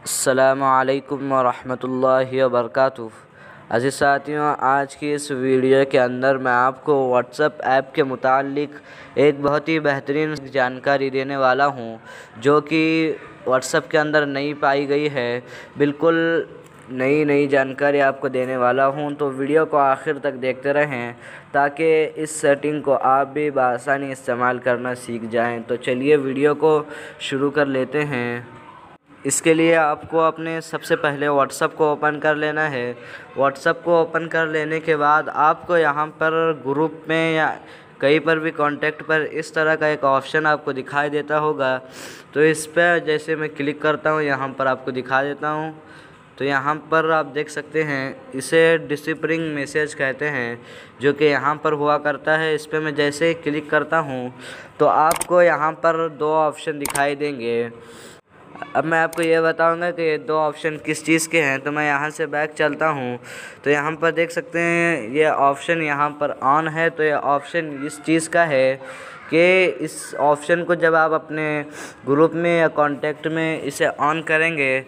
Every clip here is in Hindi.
अस्सलामुअलैकुम वरहमतुल्लाहि वबरकातुहू। अज़ीज़ साथियों, आज की इस वीडियो के अंदर मैं आपको व्हाट्सएप ऐप के मुतालिक एक बहुत ही बेहतरीन जानकारी देने वाला हूं, जो कि व्हाट्सएप के अंदर नई पाई गई है। बिल्कुल नई जानकारी आपको देने वाला हूं, तो वीडियो को आखिर तक देखते रहें ताकि इस सेटिंग को आप भी बआसानी इस्तेमाल करना सीख जाएं। तो चलिए वीडियो को शुरू कर लेते हैं। इसके लिए आपको अपने सबसे पहले व्हाट्सएप को ओपन कर लेना है। व्हाट्सएप को ओपन कर लेने के बाद आपको यहाँ पर ग्रुप में या कहीं पर भी कांटेक्ट पर इस तरह का एक ऑप्शन आपको दिखाई देता होगा। तो इस पर जैसे मैं क्लिक करता हूँ, यहाँ पर आपको दिखा देता हूँ। तो यहाँ पर आप देख सकते हैं, इसे डिसिपरिंग मैसेज कहते हैं, जो कि यहाँ पर हुआ करता है। इस पर मैं जैसे ही क्लिक करता हूँ तो आपको यहाँ पर दो ऑप्शन दिखाई देंगे। अब मैं आपको ये बताऊंगा कि ये दो ऑप्शन किस चीज़ के हैं। तो मैं यहाँ से बैक चलता हूँ, तो यहाँ पर देख सकते हैं ये ऑप्शन यहाँ पर ऑन है। तो ये ऑप्शन इस चीज़ का है कि इस ऑप्शन को जब आप अपने ग्रुप में या कांटेक्ट में इसे ऑन करेंगे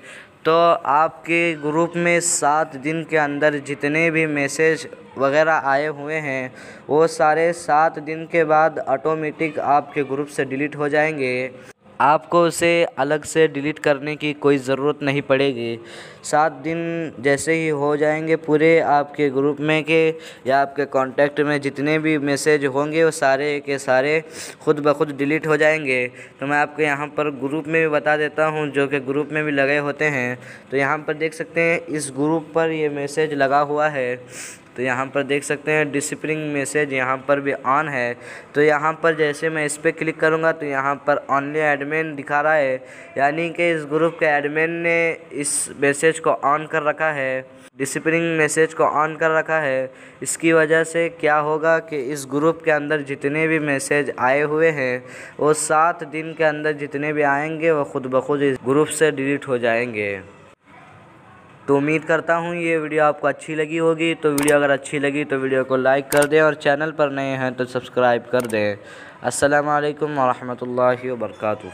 तो आपके ग्रुप में 7 दिन के अंदर जितने भी मैसेज वगैरह आए हुए हैं वो सारे 7 दिन के बाद ऑटोमेटिक आपके ग्रुप से डिलीट हो जाएंगे। आपको उसे अलग से डिलीट करने की कोई ज़रूरत नहीं पड़ेगी। 7 दिन जैसे ही हो जाएंगे पूरे, आपके ग्रुप में के या आपके कांटेक्ट में जितने भी मैसेज होंगे वो सारे के सारे खुद ब खुद डिलीट हो जाएंगे। तो मैं आपको यहाँ पर ग्रुप में भी बता देता हूँ, जो कि ग्रुप में भी लगे होते हैं। तो यहाँ पर देख सकते हैं इस ग्रुप पर ये मैसेज लगा हुआ है। तो यहाँ पर देख सकते हैं डिसिपलिंग मैसेज यहाँ पर भी ऑन है। तो यहाँ पर जैसे मैं इस पर क्लिक करूँगा तो यहाँ पर ओनली एडमिन दिखा रहा है, यानी कि इस ग्रुप के एडमिन ने इस मैसेज को ऑन कर रखा है, डिसिपलिंग मैसेज को ऑन कर रखा है। इसकी वजह से क्या होगा कि इस ग्रुप के अंदर जितने भी मैसेज आए हुए हैं वो 7 दिन के अंदर जितने भी आएंगे वो खुद ब खुद इस ग्रुप से डिलीट हो जाएंगे। तो उम्मीद करता हूँ ये वीडियो आपको अच्छी लगी होगी। तो वीडियो अगर अच्छी लगी तो वीडियो को लाइक कर दें और चैनल पर नए हैं तो सब्सक्राइब कर दें। अस्सलामु अलैकुम वरहमतुल्लाहि वबरकातुहू।